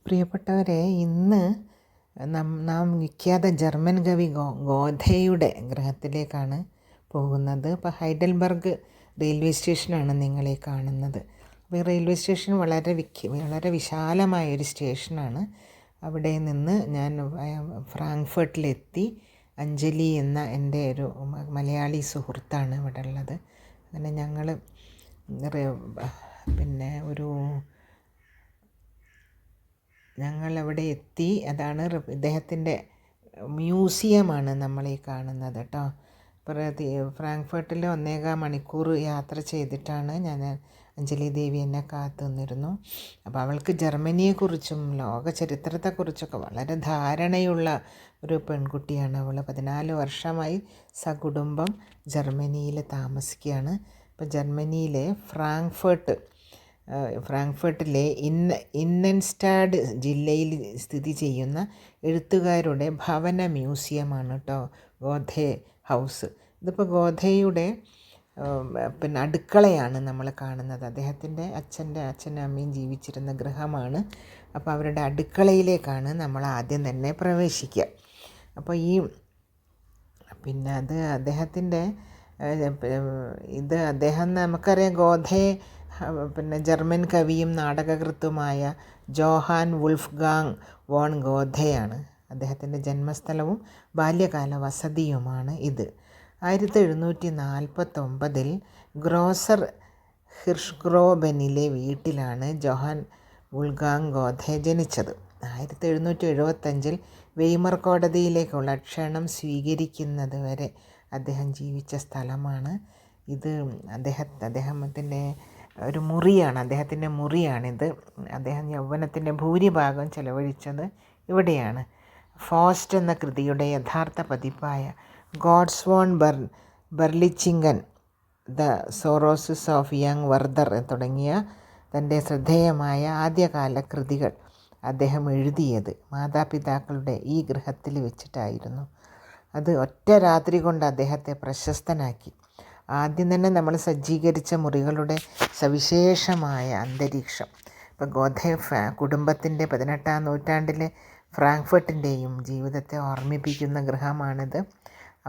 പ്രിയപ്പെട്ടവരെ, ഇന്ന് നാം വിഖ്യാത ജർമ്മൻ കവി ഗോഥെയുടെ ഗൃഹത്തിലേക്കാണ് പോകുന്നത്. ഇപ്പോൾ ഹൈഡൽബർഗ് റെയിൽവേ സ്റ്റേഷനാണ് നിങ്ങളീ കാണുന്നത്. അപ്പോൾ ഈ റെയിൽവേ സ്റ്റേഷൻ വളരെ വിശാലമായൊരു സ്റ്റേഷനാണ്. അവിടെ നിന്ന് ഞാൻ ഫ്രാങ്ക്ഫർട്ടിലെത്തി. അഞ്ജലി എന്ന എൻ്റെ ഒരു മലയാളി സുഹൃത്താണ് ഇവിടെ ഉള്ളത്. അങ്ങനെ ഞങ്ങൾ ഞങ്ങളവിടെ എത്തി. അതാണ് ഇദ്ദേഹത്തിൻ്റെ മ്യൂസിയമാണ് നമ്മളീ കാണുന്നത് കേട്ടോ. ഫ്രാങ്ക്ഫർട്ടിൽ 1.25 മണിക്കൂർ യാത്ര ചെയ്തിട്ടാണ് ഞാൻ. അഞ്ജലി ദേവി എന്നെ കാത്തു നിന്നിരുന്നു. അപ്പോൾ അവൾക്ക് ജർമ്മനിയെക്കുറിച്ചും ലോക ചരിത്രത്തെക്കുറിച്ചൊക്കെ വളരെ ധാരണയുള്ള ഒരു പെൺകുട്ടിയാണ് അവൾ. 14 വർഷമായി സകുടുംബം ജർമ്മനിയിൽ താമസിക്കുകയാണ്. ഇപ്പോൾ ജർമ്മനിയിലെ ഫ്രാങ്ക്ഫർട്ടിലെ ഇന്നൻസ്റ്റാഡ് ജില്ലയിൽ സ്ഥിതി ചെയ്യുന്ന എഴുത്തുകാരുടെ ഭവന മ്യൂസിയമാണ് കേട്ടോ ഗോഥെ ഹൗസ്. ഇതിപ്പോൾ ഗോഥെയുടെ അടുക്കളയാണ് നമ്മൾ കാണുന്നത്. അദ്ദേഹത്തിൻ്റെ അച്ഛനും അമ്മയും ജീവിച്ചിരുന്ന ഗൃഹമാണ്. അപ്പോൾ അവരുടെ അടുക്കളയിലേക്കാണ് നമ്മൾ ആദ്യം തന്നെ പ്രവേശിക്കുക. അപ്പോൾ അത് അദ്ദേഹത്തിൻ്റെ അദ്ദേഹം നമുക്കറിയാം, ഗോഥെ ജർമ്മൻ കവിയും നാടകകൃത്തുമായ ജോഹാൻ വുൾഫ്ഗാങ് വോൺ ഗോഥെയാണ്. അദ്ദേഹത്തിൻ്റെ ജന്മസ്ഥലവും ബാല്യകാല വസതിയുമാണ് ഇത്. 1749 ഗ്രോസർ ഹിർഷ്ഗ്രോബനിലെ വീട്ടിലാണ് ജോഹാൻ വുൾഫ്ഗാങ് ഗോഥെ ജനിച്ചത്. 1775 വെയ്മർ കോടതിയിലേക്കുള്ള ക്ഷണം സ്വീകരിക്കുന്നത് വരെ അദ്ദേഹം ജീവിച്ച സ്ഥലമാണ് ഇത്. അദ്ദേഹത്തിൻ്റെ ഒരു മുറിയാണ്, അദ്ദേഹത്തിൻ്റെ മുറിയാണിത്. അദ്ദേഹം യൗവനത്തിൻ്റെ ഭൂരിഭാഗം ചെലവഴിച്ചത് ഇവിടെയാണ്. ഫോസ്റ്റ് എന്ന കൃതിയുടെ യഥാർത്ഥ പതിപ്പായ Goetz von Berlichingen, the sorrows of young Werther തുടങ്ങിയ തൻ്റെ ശ്രദ്ധേയമായ ആദ്യകാല കൃതികൾ അദ്ദേഹം എഴുതിയത് മാതാപിതാക്കളുടെ ഈ ഗൃഹത്തിൽ വെച്ചിട്ടായിരുന്നു. അത് ഒറ്റ രാത്രി കൊണ്ട് അദ്ദേഹത്തെ പ്രശസ്തനാക്കി. ആദ്യം തന്നെ നമ്മൾ സജ്ജീകരിച്ച മുറികളുടെ സവിശേഷമായ അന്തരീക്ഷം, ഇപ്പോൾ ഗോഥെ കുടുംബത്തിൻ്റെ 18-ാം നൂറ്റാണ്ടിലെ ഫ്രാങ്ക്ഫർട്ടിൻ്റെയും ജീവിതത്തെ ഓർമ്മിപ്പിക്കുന്ന ഗൃഹമാണിത്.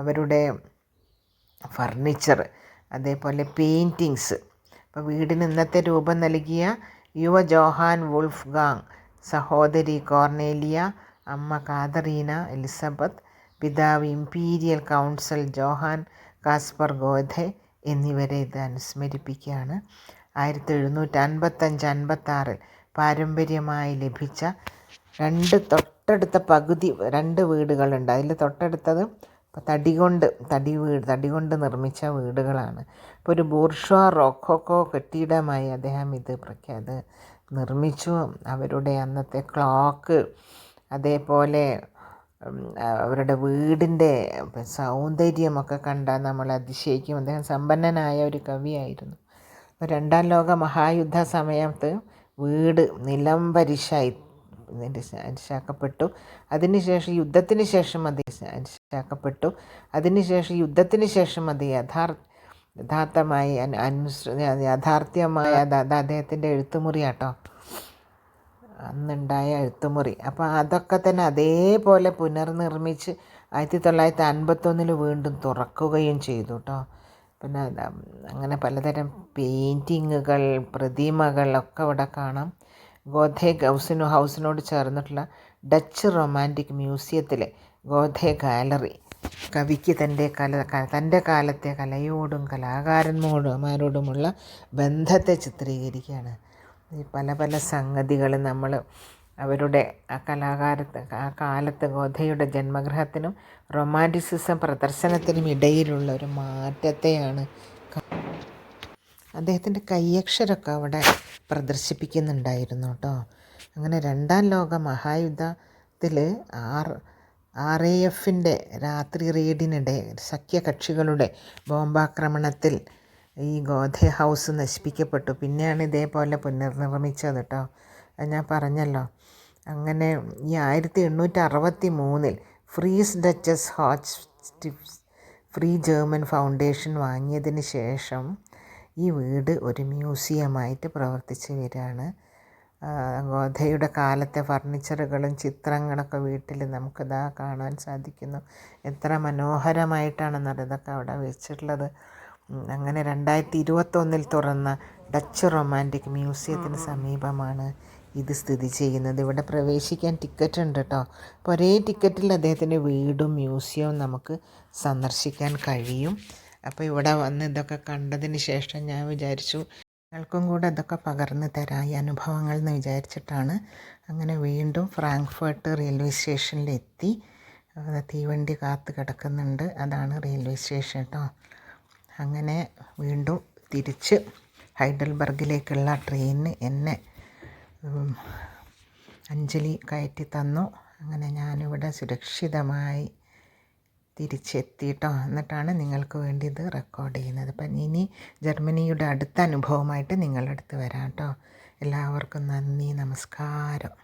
അവരുടെ ഫർണിച്ചർ, അതേപോലെ പെയിൻറ്റിങ്സ്. ഇപ്പോൾ വീടിന് ഇന്നത്തെ രൂപം നൽകിയ യുവ ജോഹാൻ വുൾഫ്ഗാങ്, സഹോദരി കോർണേലിയ, അമ്മ കാതറീന എലിസബത്ത്, പിതാവ് ഇംപീരിയൽ കൗൺസിൽ ജോഹാൻ കാസ്പർ ഗോഥെ എന്നിവരെ ഇത് അനുസ്മരിപ്പിക്കുകയാണ്. 1755-56 പാരമ്പര്യമായി ലഭിച്ച രണ്ട് വീടുകളുണ്ട്. അതിൽ തൊട്ടടുത്തത് തടി കൊണ്ട് നിർമ്മിച്ച വീടുകളാണ്. ഇപ്പോൾ ഒരു ബൂർഷ്വാ റോക്കോക്കോ കെട്ടിടമായി അദ്ദേഹം ഇത് നിർമ്മിച്ചു. അവരുടെ അന്നത്തെ ക്ലോക്ക്, അതേപോലെ അവരുടെ വീടിൻ്റെ സൗന്ദര്യമൊക്കെ കണ്ടാൽ നമ്മൾ അതിശയിക്കും. അദ്ദേഹം സമ്പന്നനായ ഒരു കവിയായിരുന്നു. 2-ാം ലോക മഹായുദ്ധ സമയത്ത് വീട് അരിശാക്കപ്പെട്ടു. അതിനുശേഷം യുദ്ധത്തിന് ശേഷം അത് യാഥാർത്ഥ്യമായ അദ്ദേഹത്തിൻ്റെ എഴുത്തുമുറിയാട്ടോ, അന്നുണ്ടായ എഴുത്തുമുറി. അപ്പോൾ അതൊക്കെ തന്നെ അതേപോലെ പുനർനിർമ്മിച്ച് 1951 വീണ്ടും തുറക്കുകയും ചെയ്തു കേട്ടോ. പിന്നെ അങ്ങനെ പലതരം പെയിൻറ്റിങ്ങുകൾ, പ്രതിമകൾ ഒക്കെ ഇവിടെ കാണാം. ഗോഥെ ഹൗസിനോട് ചേർന്നിട്ടുള്ള ഡച്ച് റൊമാൻറ്റിക് മ്യൂസിയത്തിലെ ഗോഥെ ഗാലറി കവിക്ക് തൻ്റെ കാലത്തെ കലയോടും കലാകാരന്മാരോടുമുള്ള ബന്ധത്തെ ചിത്രീകരിക്കുകയാണ്. ഈ പല സംഗതികൾ നമ്മൾ അവരുടെ ആ കാലത്ത് ഗോഥെയുടെ ജന്മഗൃഹത്തിനും റൊമാൻറ്റിസിസം പ്രദർശനത്തിനും ഇടയിലുള്ള ഒരു മാറ്റത്തെയാണ്. അദ്ദേഹത്തിൻ്റെ കയ്യക്ഷരമൊക്കെ അവിടെ പ്രദർശിപ്പിക്കുന്നുണ്ടായിരുന്നു കേട്ടോ. അങ്ങനെ 2-ാം ലോക മഹായുദ്ധത്തിൽ RAFൻ്റെ രാത്രി റെയ്ഡിനിടെ സഖ്യകക്ഷികളുടെ ബോംബാക്രമണത്തിൽ ഈ ഗോഥെ ഹൗസ് നശിപ്പിക്കപ്പെട്ടു. പിന്നെയാണ് ഇതേപോലെ പുനർനിർമ്മിച്ചത് കേട്ടോ. ഞാൻ പറഞ്ഞല്ലോ. അങ്ങനെ ഈ 1863 Freies Deutsches Hochstift free German foundation വാങ്ങിയതിന് ശേഷം ഈ വീട് ഒരു മ്യൂസിയമായിട്ട് പ്രവർത്തിച്ച് വരികയാണ്. ഗോധയുടെ കാലത്തെ ഫർണിച്ചറുകളും ചിത്രങ്ങളൊക്കെ വീട്ടിൽ നമുക്കിതാ കാണാൻ സാധിക്കുന്നു. എത്ര മനോഹരമായിട്ടാണെന്നറിയാം ഇതൊക്കെ അവിടെ വെച്ചിട്ടുള്ളത്. അങ്ങനെ 2021 തുറന്ന ഡച്ച് റൊമാൻറ്റിക് മ്യൂസിയത്തിന് സമീപമാണ് ഇത് സ്ഥിതി ചെയ്യുന്നത്. ഇവിടെ പ്രവേശിക്കാൻ ടിക്കറ്റ് ഉണ്ട് കേട്ടോ. അപ്പോൾ ഒരേ ടിക്കറ്റിൽ അദ്ദേഹത്തിൻ്റെ വീടും മ്യൂസിയവും നമുക്ക് സന്ദർശിക്കാൻ കഴിയും. അപ്പോൾ ഇവിടെ വന്ന് ഇതൊക്കെ കണ്ടതിന് ശേഷം ഞാൻ വിചാരിച്ചു നിങ്ങൾക്കും കൂടെ ഇതൊക്കെ പകർന്നു തരാം ഈ അനുഭവങ്ങൾ എന്ന് വിചാരിച്ചിട്ടാണ്. അങ്ങനെ വീണ്ടും ഫ്രാങ്ക്ഫർട്ട് റെയിൽവേ സ്റ്റേഷനിലെത്തി. തീവണ്ടി കാത്ത് കിടക്കുന്നുണ്ട്. അതാണ് റെയിൽവേ സ്റ്റേഷൻ കേട്ടോ. അങ്ങനെ വീണ്ടും തിരിച്ച് ഹൈഡൽബർഗിലേക്കുള്ള ട്രെയിനിന് എന്നെ അഞ്ജലി കയറ്റി തന്നു. അങ്ങനെ ഞാനിവിടെ സുരക്ഷിതമായി തിരിച്ചെത്തിയിട്ടോ. എന്നിട്ടാണ് നിങ്ങൾക്ക് വേണ്ടി ഇത് റെക്കോർഡ് ചെയ്യുന്നത്. അപ്പം ഇനി ജർമ്മനിയുടെ അടുത്ത അനുഭവമായിട്ട് നിങ്ങളുടെ അടുത്ത് വരാം കേട്ടോ. എല്ലാവർക്കും നന്ദി, നമസ്കാരം.